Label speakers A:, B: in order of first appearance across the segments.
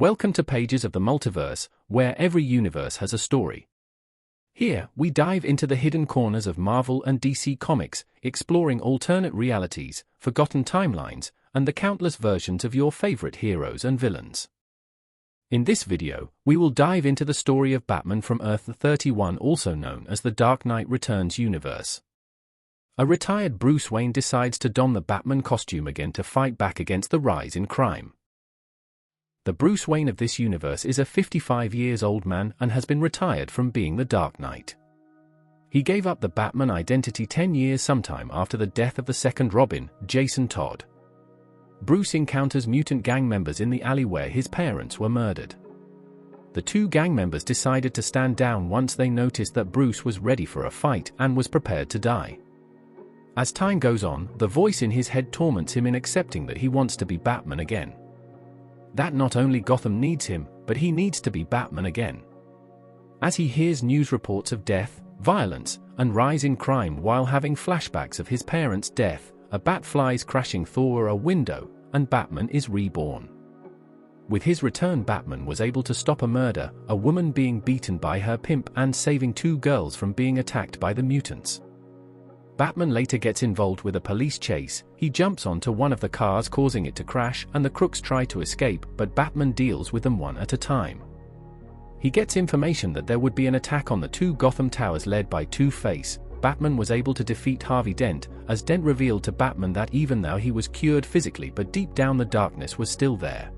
A: Welcome to Pages of the Multiverse, where every universe has a story. Here, we dive into the hidden corners of Marvel and DC Comics, exploring alternate realities, forgotten timelines, and the countless versions of your favorite heroes and villains. In this video, we will dive into the story of Batman from Earth-31, also known as the Dark Knight Returns universe. A retired Bruce Wayne decides to don the Batman costume again to fight back against the rise in crime. The Bruce Wayne of this universe is a 55-year-old man and has been retired from being the Dark Knight. He gave up the Batman identity 10 years sometime after the death of the second Robin, Jason Todd. Bruce encounters mutant gang members in the alley where his parents were murdered. The two gang members decided to stand down once they noticed that Bruce was ready for a fight and was prepared to die. As time goes on, the voice in his head torments him in accepting that he wants to be Batman again. That not only Gotham needs him, but he needs to be Batman again. As he hears news reports of death, violence, and rise in crime while having flashbacks of his parents' death, a bat flies crashing through a window, and Batman is reborn. With his return, Batman was able to stop a murder, a woman being beaten by her pimp, and saving two girls from being attacked by the mutants. Batman later gets involved with a police chase. He jumps onto one of the cars, causing it to crash, and the crooks try to escape, but Batman deals with them one at a time. He gets information that there would be an attack on the two Gotham towers led by Two-Face. Batman was able to defeat Harvey Dent, as Dent revealed to Batman that even though he was cured physically, but deep down the darkness was still there.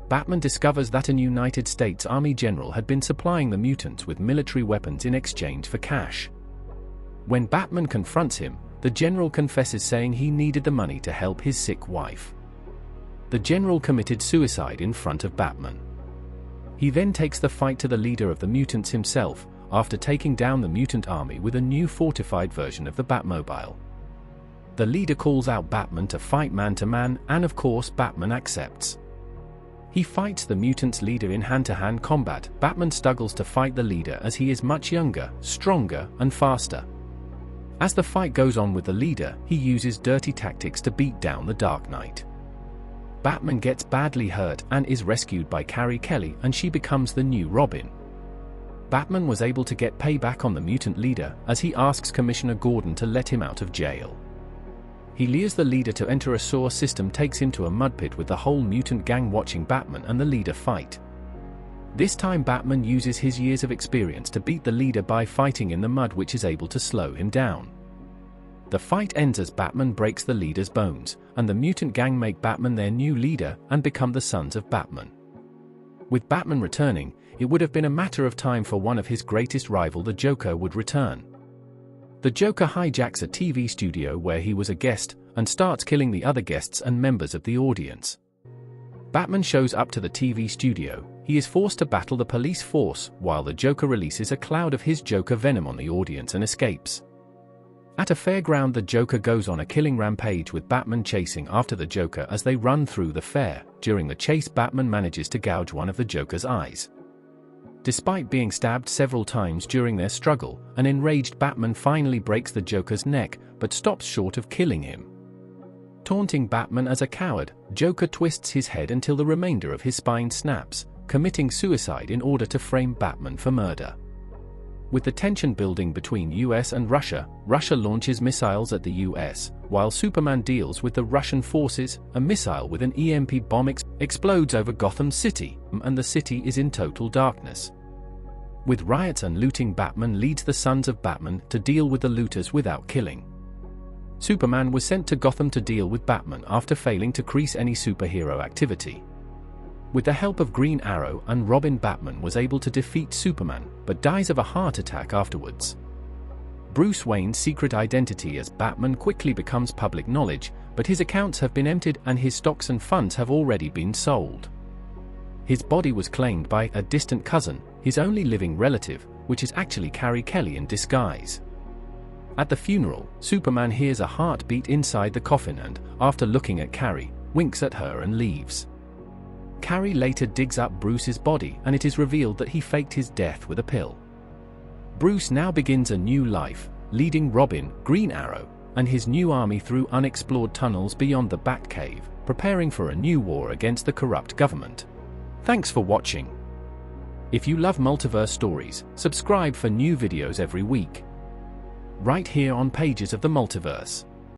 A: Batman discovers that a United States Army general had been supplying the mutants with military weapons in exchange for cash. When Batman confronts him, the general confesses, saying he needed the money to help his sick wife. The general committed suicide in front of Batman. He then takes the fight to the leader of the mutants himself, after taking down the mutant army with a new fortified version of the Batmobile. The leader calls out Batman to fight man-to-man, and of course Batman accepts. He fights the mutants' leader in hand-to-hand combat. Batman struggles to fight the leader as he is much younger, stronger, and faster. As the fight goes on with the leader, he uses dirty tactics to beat down the Dark Knight. Batman gets badly hurt and is rescued by Carrie Kelly, and she becomes the new Robin. Batman was able to get payback on the mutant leader as he asks Commissioner Gordon to let him out of jail. He lures the leader to enter a sewer system, takes him to a mud pit with the whole mutant gang watching Batman and the leader fight. This time Batman uses his years of experience to beat the leader by fighting in the mud, which is able to slow him down. The fight ends as Batman breaks the leader's bones, and the mutant gang make Batman their new leader and become the Sons of Batman. With Batman returning, it would have been a matter of time for one of his greatest rival, the Joker, would return. The Joker hijacks a TV studio where he was a guest, and starts killing the other guests and members of the audience. Batman shows up to the TV studio. He is forced to battle the police force, while the Joker releases a cloud of his Joker venom on the audience and escapes. At a fairground, the Joker goes on a killing rampage with Batman chasing after the Joker as they run through the fair. During the chase, Batman manages to gouge one of the Joker's eyes. Despite being stabbed several times during their struggle, an enraged Batman finally breaks the Joker's neck, but stops short of killing him. Taunting Batman as a coward, Joker twists his head until the remainder of his spine snaps, committing suicide in order to frame Batman for murder. With the tension building between US and Russia, Russia launches missiles at the US, while Superman deals with the Russian forces. A missile with an EMP bomb explodes over Gotham City, and the city is in total darkness. With riots and looting, Batman leads the Sons of Batman to deal with the looters without killing. Superman was sent to Gotham to deal with Batman after failing to cease any superhero activity. With the help of Green Arrow and Robin, Batman was able to defeat Superman, but dies of a heart attack afterwards. Bruce Wayne's secret identity as Batman quickly becomes public knowledge, but his accounts have been emptied and his stocks and funds have already been sold. His body was claimed by a distant cousin, his only living relative, which is actually Carrie Kelly in disguise. At the funeral, Superman hears a heartbeat inside the coffin and, after looking at Carrie, winks at her and leaves. Carrie later digs up Bruce's body, and it is revealed that he faked his death with a pill. Bruce now begins a new life, leading Robin, Green Arrow, and his new army through unexplored tunnels beyond the Batcave, preparing for a new war against the corrupt government. Thanks for watching. If you love multiverse stories, subscribe for new videos every week. Right here on Pages of the Multiverse.